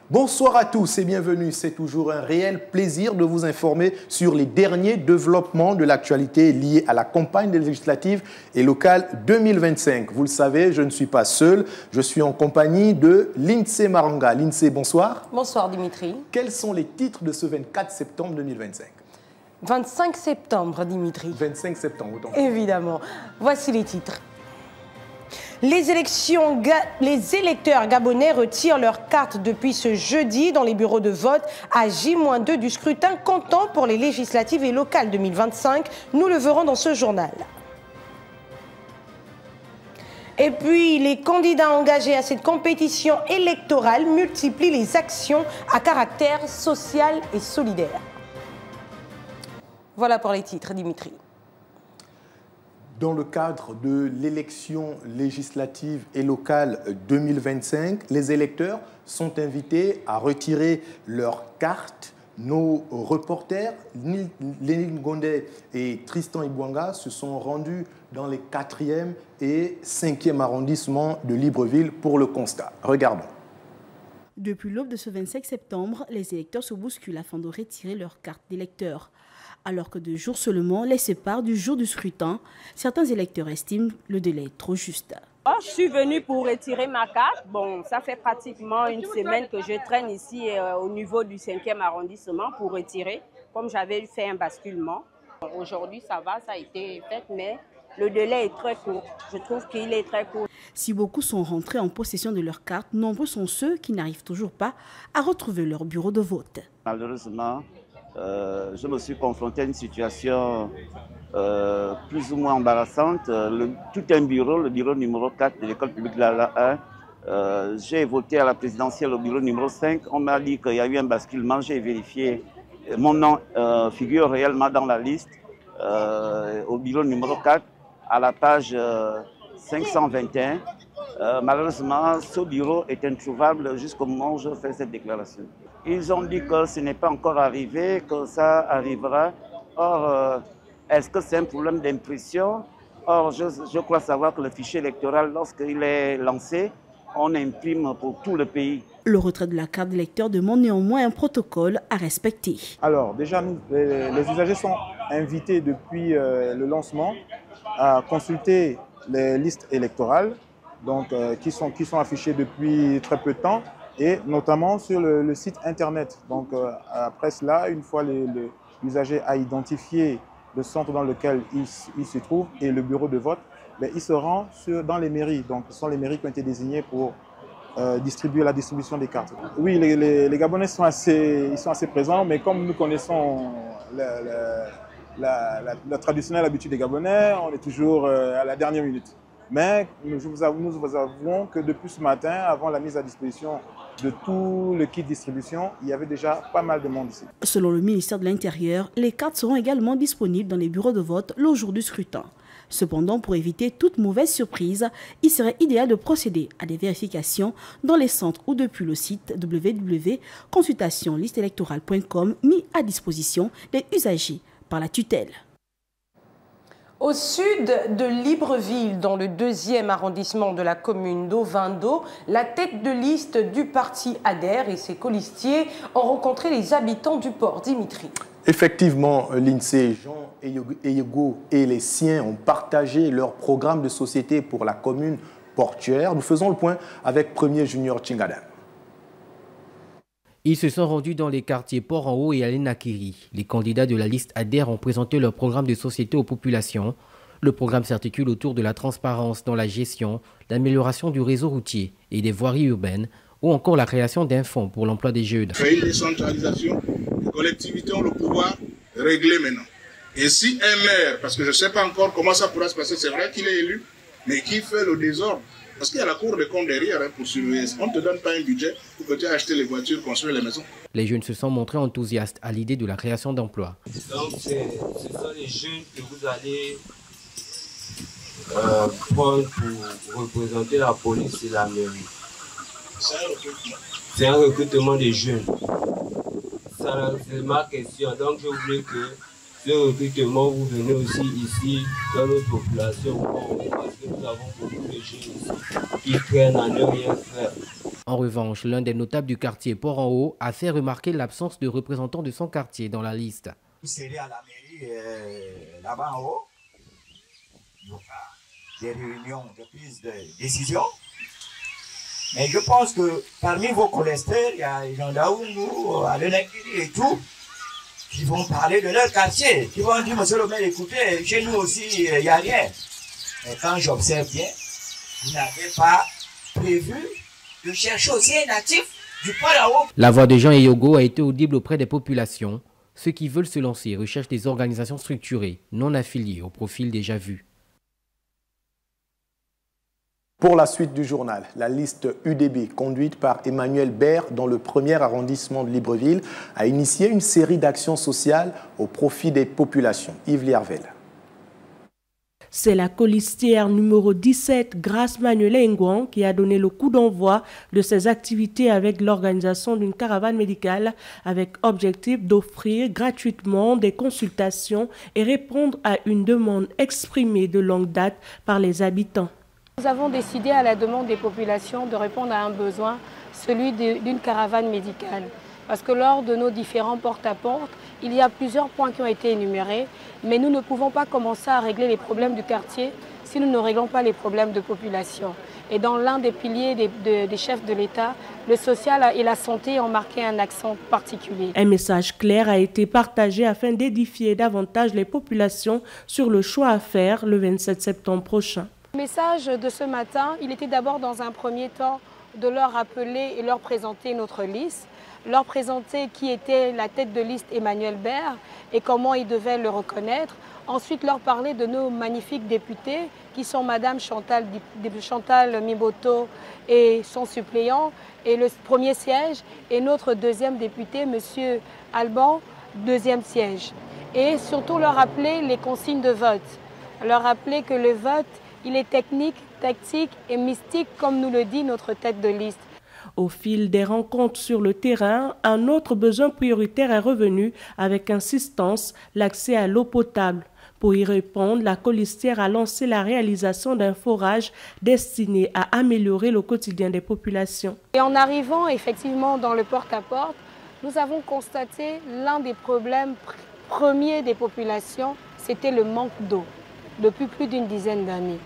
Bonsoir à tous et bienvenue. C'est toujours un réel plaisir de vous informer sur les derniers développements de l'actualité liés à la campagne législative et locale 2025. Vous le savez, je ne suis pas seul. Je suis en compagnie de Lindsay Maranga. Lindsay, bonsoir. Bonsoir Dimitri. Quels sont les titres de ce 24 septembre 2025? 25 septembre, Dimitri. 25 septembre, autant. Évidemment. Voici les titres. Les électeurs gabonais retirent leurs cartes depuis ce jeudi dans les bureaux de vote à J-2 du scrutin comptant pour les législatives et locales 2025. Nous le verrons dans ce journal. Et puis, les candidats engagés à cette compétition électorale multiplient les actions à caractère social et solidaire. Voilà pour les titres, Dimitri. Dans le cadre de l'élection législative et locale 2025, les électeurs sont invités à retirer leurs cartes. Nos reporters, Lénine Gondé et Tristan Ibouanga, se sont rendus dans les 4e et 5e arrondissements de Libreville pour le constat. Regardons. Depuis l'aube de ce 25 septembre, les électeurs se bousculent afin de retirer leurs cartes d'électeurs. Alors que 2 jours seulement les séparent du jour du scrutin, certains électeurs estiment le délai trop juste. Je suis venue pour retirer ma carte. Bon, ça fait pratiquement une semaine que je traîne ici au niveau du 5e arrondissement pour retirer, comme j'avais fait un basculement. Aujourd'hui, ça va, ça a été fait, mais le délai est très court. Je trouve qu'il est très court. Si beaucoup sont rentrés en possession de leur carte, nombreux sont ceux qui n'arrivent toujours pas à retrouver leur bureau de vote. Malheureusement, je me suis confronté à une situation plus ou moins embarrassante. Tout un bureau, le bureau numéro 4 de l'école publique Lala 1, j'ai voté à la présidentielle au bureau numéro 5. On m'a dit qu'il y a eu un basculement. J'ai vérifié. Mon nom figure réellement dans la liste au bureau numéro 4 à la page 521. Malheureusement, ce bureau est introuvable jusqu'au moment où je fais cette déclaration. Ils ont dit que ce n'est pas encore arrivé, que ça arrivera. Or, est-ce que c'est un problème d'impression? Or, je crois savoir que le fichier électoral, lorsqu'il est lancé, on imprime pour tout le pays. Le retrait de la carte d'électeur demande néanmoins un protocole à respecter. Alors, déjà, les usagers sont invités depuis le lancement à consulter les listes électorales donc, qui sont affichées depuis très peu de temps, et notamment sur le site internet. Donc après cela, une fois l'usager a identifié le centre dans lequel il se trouve et le bureau de vote, il se rend dans les mairies. Donc ce sont les mairies qui ont été désignées pour distribuer la distribution des cartes. Oui, les Gabonais sont assez présents, mais comme nous connaissons la traditionnelle habitude des Gabonais, on est toujours à la dernière minute. Mais nous vous avouons que depuis ce matin, avant la mise à disposition de tout le kit distribution, il y avait déjà pas mal de monde ici. Selon le ministère de l'Intérieur, les cartes seront également disponibles dans les bureaux de vote le jour du scrutin. Cependant, pour éviter toute mauvaise surprise, il serait idéal de procéder à des vérifications dans les centres ou depuis le site www.consultationlisteélectorale.com mis à disposition des usagers par la tutelle. Au sud de Libreville, dans le 2e arrondissement de la commune d'Ovando, la tête de liste du parti ADER et ses colistiers ont rencontré les habitants du port. Dimitri. Effectivement, Lindsay, Jean Eyego et les siens ont partagé leur programme de société pour la commune portuaire. Nous faisons le point avec Premier Junior Tchingadam. Ils se sont rendus dans les quartiers Port-en-Haut et Alenakiri. Les candidats de la liste ADER ont présenté leur programme de société aux populations. Le programme s'articule autour de la transparence dans la gestion, l'amélioration du réseau routier et des voiries urbaines, ou encore la création d'un fonds pour l'emploi des jeunes. Faire une décentralisation, les collectivités ont le pouvoir de régler maintenant. Et si un maire, parce que je ne sais pas encore comment ça pourra se passer, c'est vrai qu'il est élu, mais qui fait le désordre, parce qu'il y a la Cour des comptes derrière pour surveiller. On ne te donne pas un budget pour que tu aies acheté les voitures, construire les maisons. Les jeunes se sont montrés enthousiastes à l'idée de la création d'emplois. Donc ce sont les jeunes que vous allez prendre pour représenter la police et la mairie. C'est un recrutement de jeunes. C'est ma question. Donc je voulais que ce recrutement, vous venez aussi ici dans notre population, parce que nous avons beaucoup de jeunes ici qui prennent à ne rien faire. En revanche, l'un des notables du quartier Port-en-Haut a fait remarquer l'absence de représentants de son quartier dans la liste. Vous serez à la mairie là-bas en haut, il y aura des réunions de prise de décision. Mais je pense que parmi vos collègues, il y a Gendaoumou, Alenakiri et tout, qui vont parler de leur quartier, qui vont dire, monsieur le maire, écoutez, chez nous aussi, il n'y a rien. Mais quand j'observe bien, vous n'avez pas prévu de chercher aussi un natif du Port-en-Haut. La voix de Jean Eyogo a été audible auprès des populations. Ceux qui veulent se lancer recherchent des organisations structurées, non affiliées au profil déjà vu. Pour la suite du journal, la liste UDB, conduite par Emmanuel Baird dans le 1er arrondissement de Libreville, a initié une série d'actions sociales au profit des populations. Yves Liervel. C'est la colistière numéro 17, Grace Manuela Ngouan, qui a donné le coup d'envoi de ses activités avec l'organisation d'une caravane médicale avec objectif d'offrir gratuitement des consultations et répondre à une demande exprimée de longue date par les habitants. Nous avons décidé à la demande des populations de répondre à un besoin, celui d'une caravane médicale. Parce que lors de nos différents porte-à-porte, il y a plusieurs points qui ont été énumérés, mais nous ne pouvons pas commencer à régler les problèmes du quartier si nous ne réglons pas les problèmes de population. Et dans l'un des piliers des chefs de l'État, le social et la santé ont marqué un accent particulier. Un message clair a été partagé afin d'édifier davantage les populations sur le choix à faire le 27 septembre prochain. Le message de ce matin, il était d'abord dans un premier temps de leur rappeler et leur présenter notre liste, leur présenter qui était la tête de liste Emmanuel Baird et comment ils devaient le reconnaître. Ensuite, leur parler de nos magnifiques députés qui sont Madame Chantal Miboto et son suppléant et le premier siège et notre deuxième député, Monsieur Alban, deuxième siège. Et surtout leur rappeler les consignes de vote, leur rappeler que le vote, il est technique, tactique et mystique comme nous le dit notre tête de liste. Au fil des rencontres sur le terrain, un autre besoin prioritaire est revenu avec insistance, l'accès à l'eau potable. Pour y répondre, la colistière a lancé la réalisation d'un forage destiné à améliorer le quotidien des populations. Et en arrivant effectivement dans le porte-à-porte, nous avons constaté l'un des problèmes premiers des populations, c'était le manque d'eau, depuis plus d'une dizaine d'années.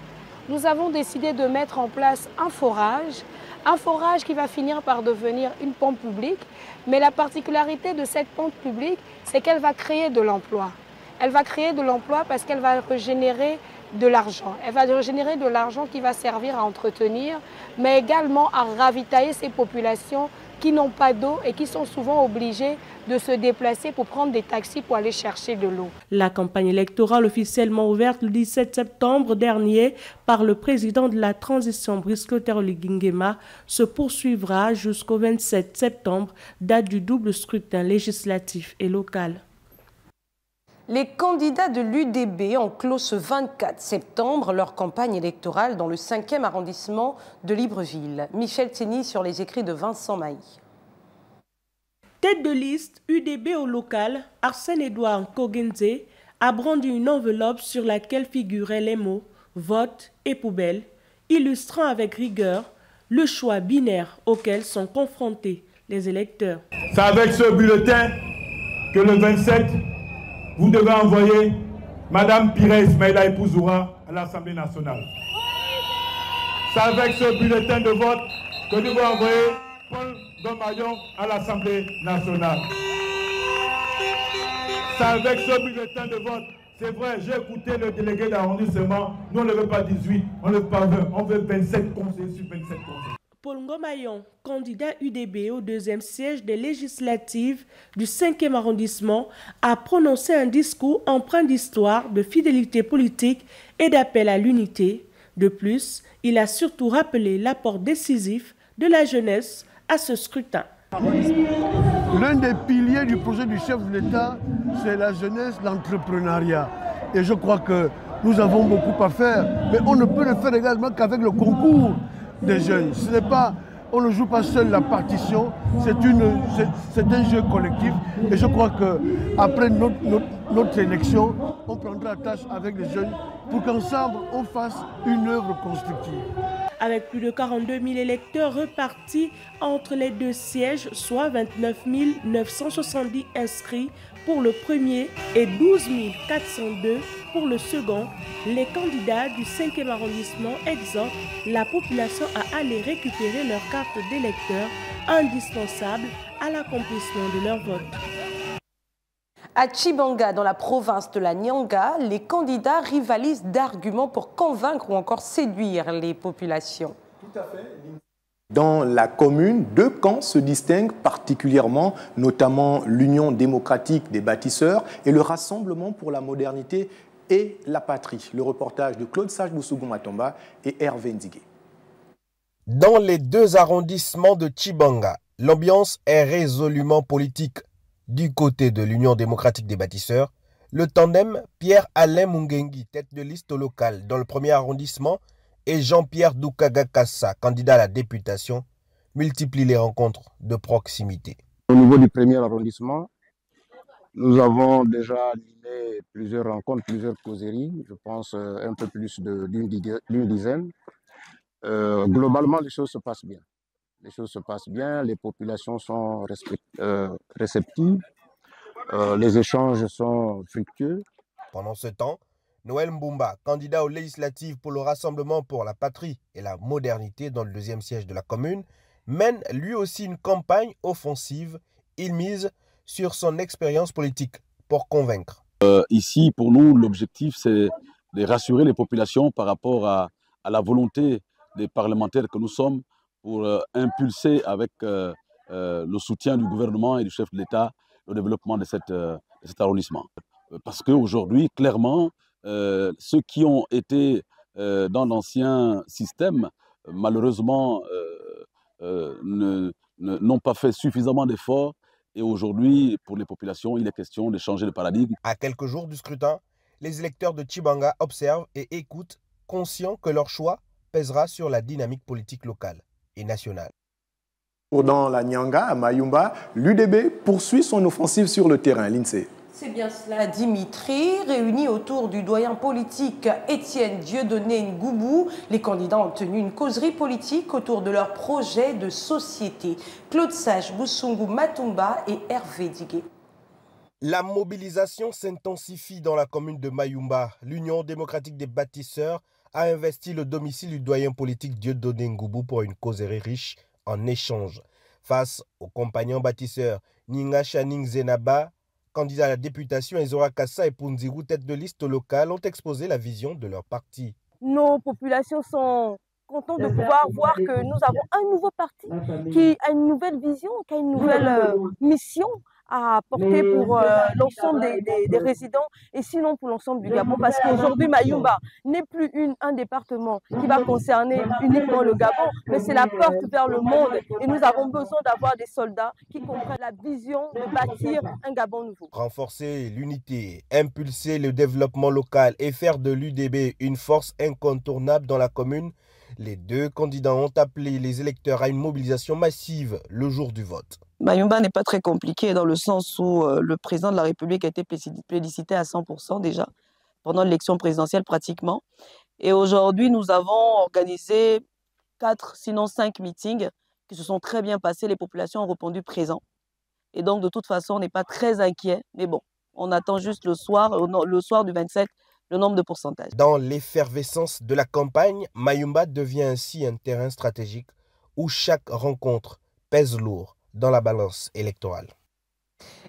Nous avons décidé de mettre en place un forage qui va finir par devenir une pompe publique. Mais la particularité de cette pompe publique, c'est qu'elle va créer de l'emploi. Elle va créer de l'emploi parce qu'elle va régénérer de l'argent. Elle va régénérer de l'argent qui va servir à entretenir, mais également à ravitailler ces populations qui n'ont pas d'eau et qui sont souvent obligés de se déplacer pour prendre des taxis pour aller chercher de l'eau. La campagne électorale officiellement ouverte le 17 septembre dernier par le président de la transition Brice Clotaire Oligui-Nguema se poursuivra jusqu'au 27 septembre, date du double scrutin législatif et local. Les candidats de l'UDB ont clos ce 24 septembre leur campagne électorale dans le 5e arrondissement de Libreville. Michel Tsény sur les écrits de Vincent Mailly. Tête de liste UDB au local, Arsène-Edouard Kogenze a brandi une enveloppe sur laquelle figuraient les mots « vote » et « poubelle », illustrant avec rigueur le choix binaire auquel sont confrontés les électeurs. C'est avec ce bulletin que le 27, vous devez envoyer Madame Pire Ismaïla Epouzoura à l'Assemblée nationale. C'est avec ce bulletin de vote que nous devons envoyer Paul Domayon à l'Assemblée nationale. C'est avec ce bulletin de vote, c'est vrai, j'ai écouté le délégué d'arrondissement, nous on ne veut pas 18, on ne veut pas 20, on veut 27 conseillers sur 27 conseillers. Paul Ngomayon, candidat UDB au 2e siège des législatives du 5e arrondissement, a prononcé un discours empreint d'histoire, de fidélité politique et d'appel à l'unité. De plus, il a surtout rappelé l'apport décisif de la jeunesse à ce scrutin. L'un des piliers du projet du chef de l'État, c'est la jeunesse, l'entrepreneuriat. Et je crois que nous avons beaucoup à faire, mais on ne peut le faire également qu'avec le concours des jeunes. Ce n'est pas On ne joue pas seul la partition, c'est un jeu collectif. Et je crois qu'après notre élection, on prendra la tâche avec les jeunes pour qu'ensemble, on fasse une œuvre constructive. Avec plus de 42 000 électeurs repartis entre les deux sièges, soit 29 970 inscrits pour le premier et 12 402 pour le second, les candidats du 5e arrondissement exhortent la population à aller récupérer leur carte d'électeur indispensable à l'accomplissement de leur vote. À Tchibanga, dans la province de la Nyanga, les candidats rivalisent d'arguments pour convaincre ou encore séduire les populations. Tout à fait. Dans la commune, deux camps se distinguent particulièrement, notamment l'Union démocratique des bâtisseurs et le Rassemblement pour la modernité et la patrie. Le reportage de Claude Sage-Boussougou-Matomba et Hervé Nzigué. Dans les deux arrondissements de Tchibanga, l'ambiance est résolument politique. Du côté de l'Union démocratique des bâtisseurs, le tandem Pierre-Alain Mungengi, tête de liste locale dans le premier arrondissement, et Jean-Pierre Doukagakassa, candidat à la députation, multiplient les rencontres de proximité. Au niveau du premier arrondissement, nous avons déjà animé plusieurs rencontres, plusieurs causeries, je pense un peu plus d'une dizaine. Globalement, les choses se passent bien. Les choses se passent bien, les populations sont réceptives, les échanges sont fructueux. Pendant ce temps, Noël Mbumba, candidat aux législatives pour le Rassemblement pour la patrie et la modernité dans le deuxième siège de la commune, mène lui aussi une campagne offensive. Il mise sur son expérience politique pour convaincre. Ici, pour nous, l'objectif, c'est de rassurer les populations par rapport à la volonté des parlementaires que nous sommes pour impulser avec le soutien du gouvernement et du chef de l'État le développement de cet arrondissement. Parce qu'aujourd'hui, clairement, ceux qui ont été dans l'ancien système, malheureusement, n'ont pas fait suffisamment d'efforts. Et aujourd'hui, pour les populations, il est question de changer de paradigme. À quelques jours du scrutin, les électeurs de Tchibanga observent et écoutent, conscients que leur choix pèsera sur la dynamique politique locale et nationale. Dans la Nyanga, à Mayumba, l'UDB poursuit son offensive sur le terrain. L'INSEE. C'est bien cela, Dimitri. Réunis autour du doyen politique Étienne Dieudonné Ngoubou, les candidats ont tenu une causerie politique autour de leur projet de société. Claude Sage, Boussougou Matomba et Hervé Digué. La mobilisation s'intensifie dans la commune de Mayumba. L'Union démocratique des bâtisseurs a investi le domicile du doyen politique Dieudonné Ngoubou pour une causerie riche en échanges. Face aux compagnons bâtisseurs Ninga Chaning Zenaba, candidat à la députation, et Zora Kassa et Punziru, tête de liste locale, ont exposé la vision de leur parti. Nos populations sont contentes de pouvoir voir que nous avons un nouveau parti qui a une nouvelle vision, qui a une nouvelle mission à apporter pour l'ensemble des résidents et sinon pour l'ensemble du Gabon, parce qu'aujourd'hui Mayumba n'est plus un département qui va concerner uniquement le Gabon, mais c'est la porte vers le monde et nous avons besoin d'avoir des soldats qui comprennent la vision de bâtir un Gabon nouveau. Renforcer l'unité, impulser le développement local et faire de l'UDB une force incontournable dans la commune, les deux candidats ont appelé les électeurs à une mobilisation massive le jour du vote. Mayumba n'est pas très compliqué dans le sens où le président de la République a été plébiscité à 100% déjà, pendant l'élection présidentielle pratiquement. Et aujourd'hui, nous avons organisé 4, sinon 5 meetings qui se sont très bien passés. Les populations ont répondu présent. Et donc, de toute façon, on n'est pas très inquiet. Mais bon, on attend juste le soir du 27, le nombre de pourcentages. Dans l'effervescence de la campagne, Mayumba devient ainsi un terrain stratégique où chaque rencontre pèse lourd dans la balance électorale.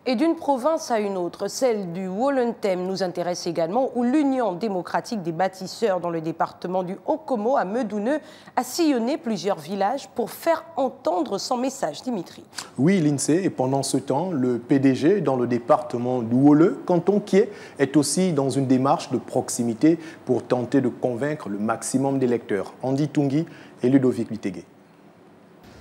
Et d'une province à une autre, celle du Wollentem nous intéresse également, où l'Union démocratique des bâtisseurs dans le département du Haut-Komo à Medouneux a sillonné plusieurs villages pour faire entendre son message. Dimitri. Oui, l'INSEE, et pendant ce temps, le PDG dans le département du Wole, canton Kié, est aussi dans une démarche de proximité pour tenter de convaincre le maximum d'électeurs. Andy Tungi et Ludovic Lutégué.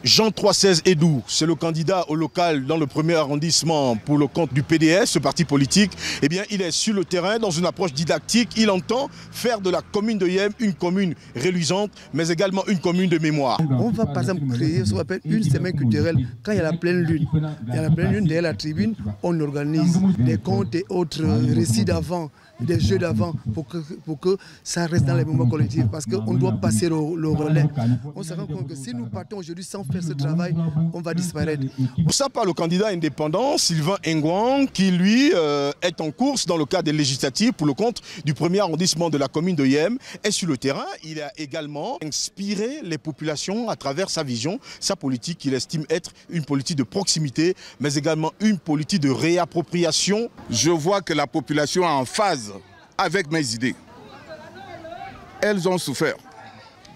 Jean 316 Edou, c'est le candidat au local dans le premier arrondissement pour le compte du PDS, ce parti politique. Eh bien, il est sur le terrain dans une approche didactique. Il entend faire de la commune de Yem une commune reluisante, mais également une commune de mémoire. On va par exemple créer ce qu'on appelle une semaine culturelle quand il y a la pleine lune. Il y a la pleine lune, derrière la tribune, on organise des contes et autres récits d'avant, des jeux d'avant, pour que ça reste dans les moments collectifs, parce qu'on doit passer le relais. On se rend compte que si nous partons aujourd'hui sans faire ce travail, on va disparaître. Pour ça, par le candidat indépendant Sylvain Ngouang, qui lui est en course dans le cadre des législatives pour le compte du premier arrondissement de la commune de Yem, est sur le terrain. Il a également inspiré les populations à travers sa vision, sa politique qu'il estime être une politique de proximité, mais également une politique de réappropriation. Je vois que la population est en phase avec mes idées. Elles ont souffert.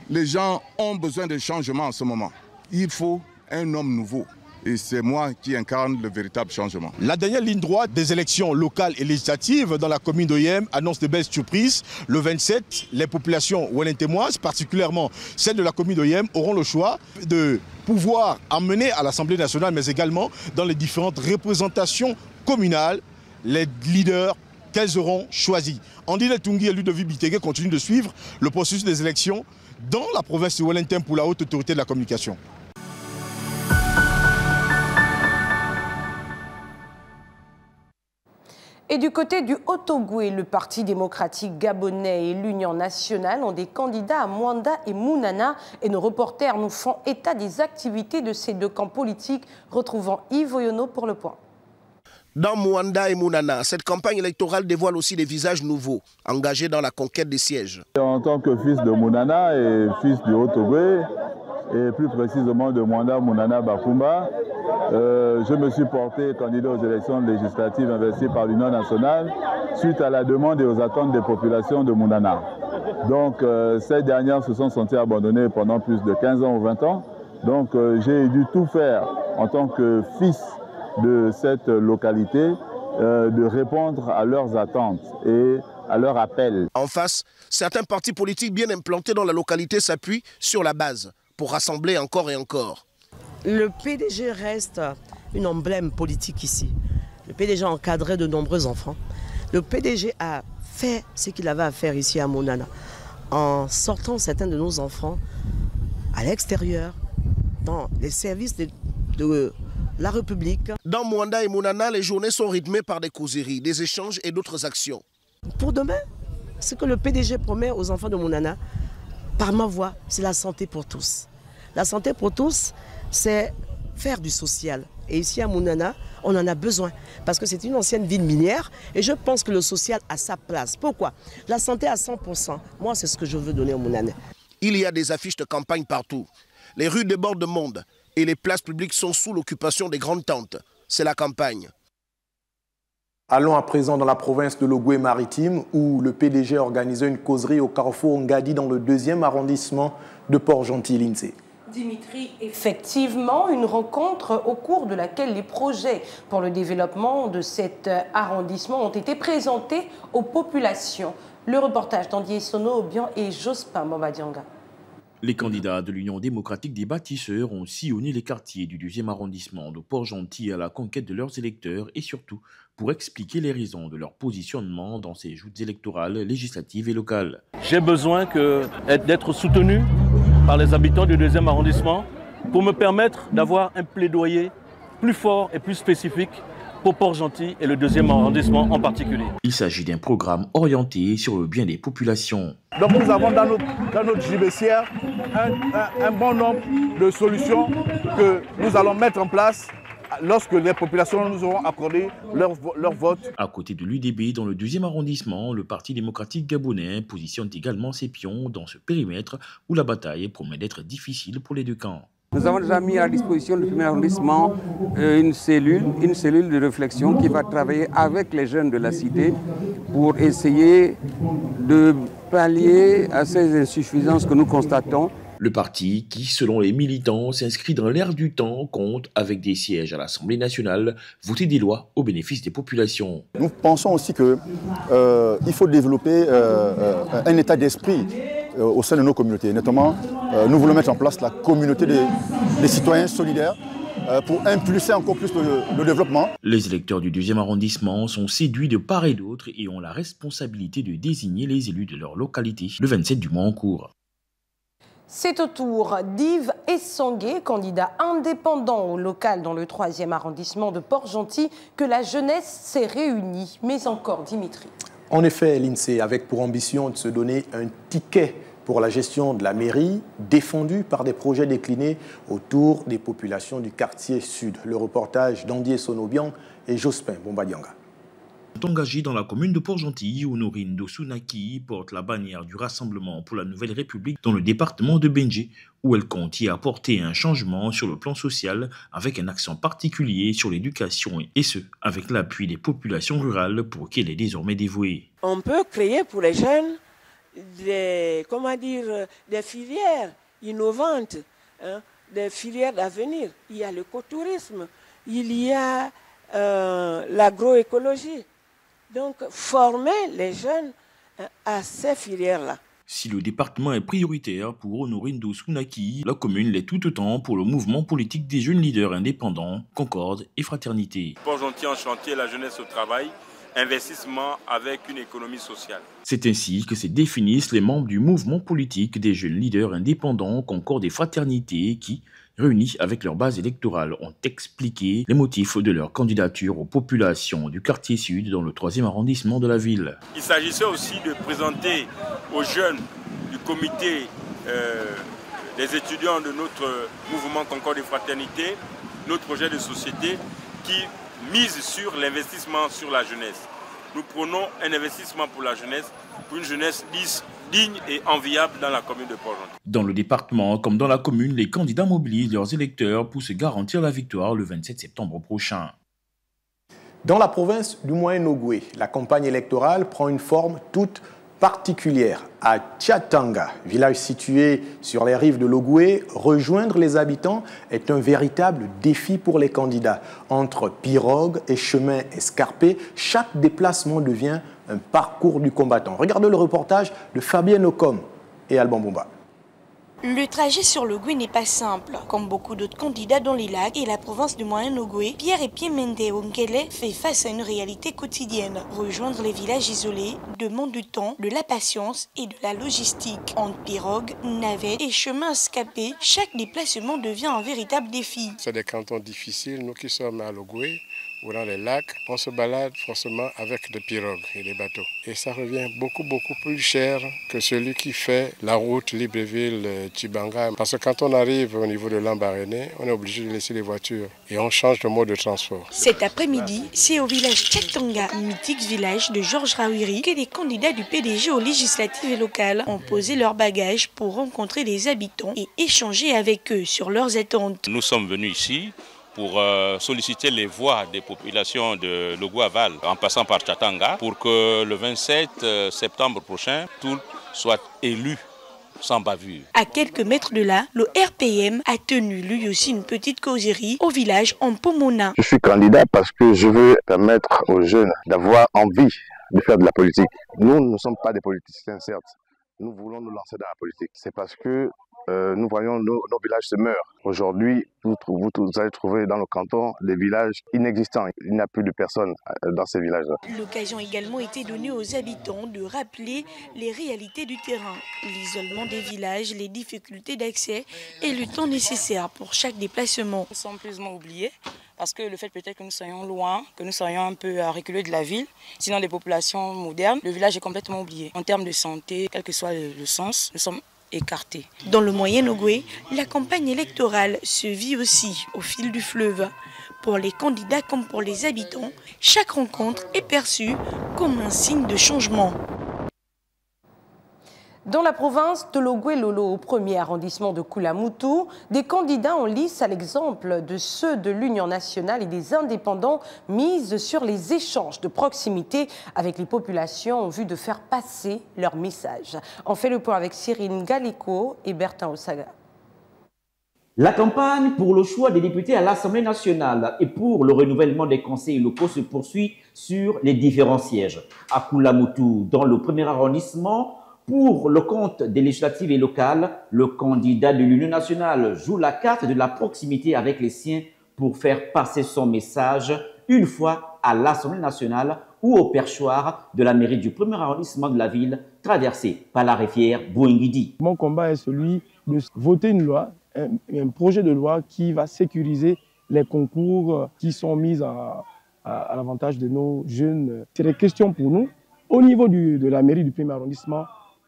Les gens ont besoin de changement en ce moment. Il faut un homme nouveau. Et c'est moi qui incarne le véritable changement. La dernière ligne droite des élections locales et législatives dans la commune de Yem annonce de belles surprises. Le 27, les populations wallentémoises, particulièrement celles de la commune de Yem, auront le choix de pouvoir amener à l'Assemblée nationale, mais également dans les différentes représentations communales, les leaders qu'elles auront choisis. Andy Letungi et Ludovic Bitege continuent de suivre le processus des élections dans la province de Wellington pour la haute autorité de la communication. Et du côté du Haut-Ogooué, le Parti démocratique gabonais et l'Union nationale ont des candidats à Mwanda et Mounana. Et nos reporters nous font état des activités de ces deux camps politiques, retrouvant Yves Oyono pour le point. Dans Mwanda et Mounana, cette campagne électorale dévoile aussi des visages nouveaux, engagés dans la conquête des sièges. En tant que fils de Mounana et fils du Haut-Ogooué, et plus précisément de Mwanda Mounana Bakumba, je me suis porté candidat aux élections législatives investies par l'Union nationale suite à la demande et aux attentes des populations de Mounana. Donc ces dernières se sont senties abandonnées pendant plus de 15 ans ou 20 ans. Donc j'ai dû tout faire en tant que fils de cette localité, de répondre à leurs attentes et à leurs appels. En face, certains partis politiques bien implantés dans la localité s'appuient sur la base pour rassembler encore et encore. Le PDG reste un emblème politique ici. Le PDG a encadré de nombreux enfants. Le PDG a fait ce qu'il avait à faire ici à Mounana, en sortant certains de nos enfants à l'extérieur, dans les services de la République. Dans Mwanda et Mounana, les journées sont rythmées par des causeries, des échanges et d'autres actions. Pour demain, ce que le PDG promet aux enfants de Mounana, par ma voix, c'est la santé pour tous. La santé pour tous, c'est faire du social. Et ici à Mounana, on en a besoin parce que c'est une ancienne ville minière et je pense que le social a sa place. Pourquoi? La santé à 100%. Moi, c'est ce que je veux donner aux Mounanais. Il y a des affiches de campagne partout. Les rues débordent de monde et les places publiques sont sous l'occupation des grandes tentes. C'est la campagne. Allons à présent dans la province de l'Ogooué-Maritime où le PDG a organisé une causerie au carrefour Ngadi dans le 2e arrondissement de Port-Gentil, l'INSEE. Dimitri, effectivement, une rencontre au cours de laquelle les projets pour le développement de cet arrondissement ont été présentés aux populations. Le reportage d'Andy Sono Obian et Jospin Mambadianga. Les candidats de l'Union démocratique des bâtisseurs ont sillonné les quartiers du 2e arrondissement de Port-Gentil à la conquête de leurs électeurs et surtout pour expliquer les raisons de leur positionnement dans ces joutes électorales, législatives et locales. J'ai besoin d'être soutenu par les habitants du 2e arrondissement pour me permettre d'avoir un plaidoyer plus fort et plus spécifique pour Port-Gentil et le 2e arrondissement en particulier. Il s'agit d'un programme orienté sur le bien des populations. Donc nous avons dans notre JBCR un bon nombre de solutions que nous allons mettre en place lorsque les populations nous auront accordé leur vote. À côté de l'UDB, dans le 2e arrondissement, le Parti démocratique gabonais positionne également ses pions dans ce périmètre où la bataille promet d'être difficile pour les deux camps. Nous avons déjà mis à disposition du 1er arrondissement une cellule de réflexion qui va travailler avec les jeunes de la cité pour essayer de pallier à ces insuffisances que nous constatons. Le parti qui, selon les militants, s'inscrit dans l'ère du temps, compte, avec des sièges à l'Assemblée nationale, voter des lois au bénéfice des populations. Nous pensons aussi qu'il faut développer un état d'esprit au sein de nos communautés. Notamment, nous voulons mettre en place la communauté des citoyens solidaires pour impulser encore plus le développement. Les électeurs du 2e arrondissement sont séduits de part et d'autre et ont la responsabilité de désigner les élus de leur localité le 27 du mois en cours. C'est au tour d'Yves Essanguet, candidat indépendant au local dans le 3e arrondissement de Port-Gentil, que la jeunesse s'est réunie. Mais encore, Dimitri. En effet, l'INSEE avec pour ambition de se donner un ticket pour la gestion de la mairie, défendu par des projets déclinés autour des populations du quartier sud. Le reportage d'Andy Sonobian et Jospin Bombadianga. Engagé dans la commune de Port-Gentil, Honorine Dosunaki porte la bannière du Rassemblement pour la Nouvelle République dans le département de Benji, où elle compte y apporter un changement sur le plan social avec un accent particulier sur l'éducation et ce, avec l'appui des populations rurales pour qui elle est désormais dévouée. On peut créer pour les jeunes des filières innovantes, hein, des filières d'avenir. Il y a l'écotourisme, il y a l'agroécologie. Donc, former les jeunes à ces filières-là. Si le département est prioritaire pour Honorine Dosunaki, la commune l'est tout autant pour le mouvement politique des jeunes leaders indépendants, Concorde et Fraternité. Port-Gentil en chantier, la jeunesse au travail, investissement avec une économie sociale. C'est ainsi que se définissent les membres du mouvement politique des jeunes leaders indépendants, Concorde et Fraternité qui, réunis avec leur base électorale, ont expliqué les motifs de leur candidature aux populations du quartier sud dans le 3e arrondissement de la ville. Il s'agissait aussi de présenter aux jeunes du comité des étudiants de notre mouvement Concorde et Fraternité notre projet de société qui mise sur l'investissement sur la jeunesse. Nous prenons un investissement pour la jeunesse, pour une jeunesse digne et enviable dans la commune de Port-Gentil. Dans le département comme dans la commune, les candidats mobilisent leurs électeurs pour se garantir la victoire le 27 septembre prochain. Dans la province du Moyen-Ogooué, la campagne électorale prend une forme toute particulière. À Tchatanga, village situé sur les rives de l'Ogooué, rejoindre les habitants est un véritable défi pour les candidats. Entre pirogues et chemins escarpés, chaque déplacement devient un parcours du combattant. Regardez le reportage de Fabien Ocom et Alban Bomba. Le trajet sur l'Ogooué n'est pas simple. Comme beaucoup d'autres candidats dans les lacs et la province du Moyen-Ogooué, Pierre et Piemende Ongele fait face à une réalité quotidienne. Rejoindre les villages isolés demande du temps, de la patience et de la logistique. Entre pirogues, navettes et chemins escapés, chaque déplacement devient un véritable défi. C'est des cantons difficiles. Nous qui sommes à l'Ogooué ou dans les lacs, on se balade forcément avec des pirogues et des bateaux. Et ça revient beaucoup plus cher que celui qui fait la route Libreville-Tchibanga. Parce que quand on arrive au niveau de Lambaréné, on est obligé de laisser les voitures et on change de mode de transport. Cet après-midi, c'est au village Tchatanga, mythique village de Georges Rawiri, que les candidats du PDG aux législatives et locales ont posé leurs bagages pour rencontrer les habitants et échanger avec eux sur leurs attentes. Nous sommes venus ici pour solliciter les voix des populations de l'Ogooué-Aval en passant par Tchatanga pour que le 27 septembre prochain, tout soit élu sans bavure. À quelques mètres de là, le RPM a tenu lui aussi une petite causerie au village en Pomona. Je suis candidat parce que je veux permettre aux jeunes d'avoir envie de faire de la politique. Nous ne sommes pas des politiciens, certes. Nous voulons nous lancer dans la politique. C'est parce que nous voyons nos villages se meurent. Aujourd'hui, vous allez trouver dans le canton des villages inexistants. Il n'y a plus de personnes dans ces villages-là. L'occasion a également été donnée aux habitants de rappeler les réalités du terrain, l'isolement des villages, les difficultés d'accès et le temps nécessaire pour chaque déplacement. Nous sommes plus ou moins oubliés parce que le fait peut-être que nous soyons loin, que nous soyons un peu reculés de la ville, sinon des populations modernes, le village est complètement oublié. En termes de santé, quel que soit le sens, nous sommes écartés. Dans le Moyen-Ogooué, la campagne électorale se vit aussi au fil du fleuve. Pour les candidats comme pour les habitants, chaque rencontre est perçue comme un signe de changement. Dans la province de l'Ogooué-Lolo, au 1er arrondissement de Koulamoutou, des candidats en lice, à l'exemple de ceux de l'Union nationale et des indépendants, misent sur les échanges de proximité avec les populations en vue de faire passer leur message. On fait le point avec Cyril Galiko et Bertin Osaga. La campagne pour le choix des députés à l'Assemblée nationale et pour le renouvellement des conseils locaux se poursuit sur les différents sièges. À Koulamoutou, dans le 1er arrondissement, Pour le compte des législatives et locales, le candidat de l'Union nationale joue la carte de la proximité avec les siens pour faire passer son message une fois à l'Assemblée nationale ou au perchoir de la mairie du 1er arrondissement de la ville, traversée par la rivière Bouengidi. Mon combat est celui de voter une loi, un projet de loi qui va sécuriser les concours qui sont mis à l'avantage de nos jeunes. C'est des questions pour nous, au niveau de la mairie du 1er arrondissement,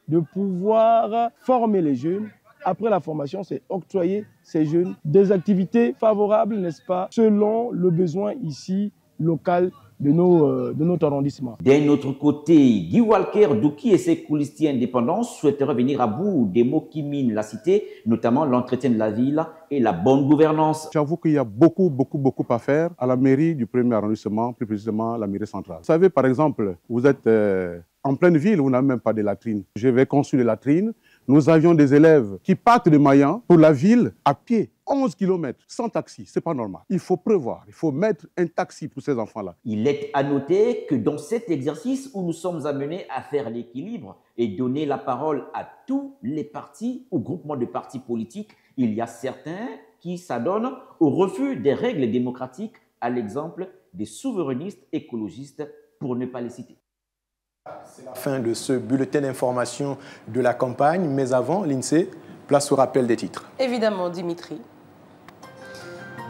de pouvoir former les jeunes. Après la formation, c'est octroyer ces jeunes des activités favorables, n'est-ce pas, selon le besoin ici local de notre arrondissement. D'un autre côté, Guy Walker Douki et ses coulistiers indépendants souhaiteraient venir à bout des mots qui minent la cité, notamment l'entretien de la ville et la bonne gouvernance. J'avoue qu'il y a beaucoup à faire à la mairie du 1er arrondissement, plus précisément la mairie centrale. Vous savez, par exemple, vous êtes en pleine ville, vous n'avez même pas de latrines. Je vais construire des latrines. Nous avions des élèves qui partent de Mayan pour la ville à pied, 11 km, sans taxi. C'est pas normal. Il faut prévoir, il faut mettre un taxi pour ces enfants-là. Il est à noter que dans cet exercice où nous sommes amenés à faire l'équilibre et donner la parole à tous les partis ou groupements de partis politiques, il y a certains qui s'adonnent au refus des règles démocratiques, à l'exemple des souverainistes écologistes, pour ne pas les citer. C'est la fin de ce bulletin d'information de la campagne. Mais avant, l'INSEE, place au rappel des titres. Évidemment, Dimitri.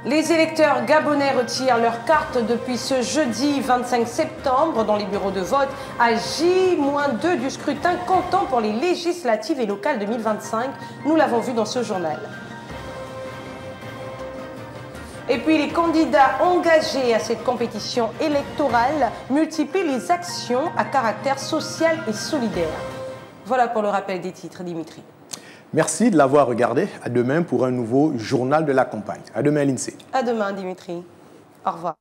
Les électeurs gabonais retirent leur carte depuis ce jeudi 25 septembre dans les bureaux de vote à J-2 du scrutin comptant pour les législatives et locales 2025. Nous l'avons vu dans ce journal. Et puis les candidats engagés à cette compétition électorale multiplient les actions à caractère social et solidaire. Voilà pour le rappel des titres, Dimitri. Merci de l'avoir regardé. À demain pour un nouveau journal de la campagne. À demain, l'INSEE. À demain, Dimitri. Au revoir.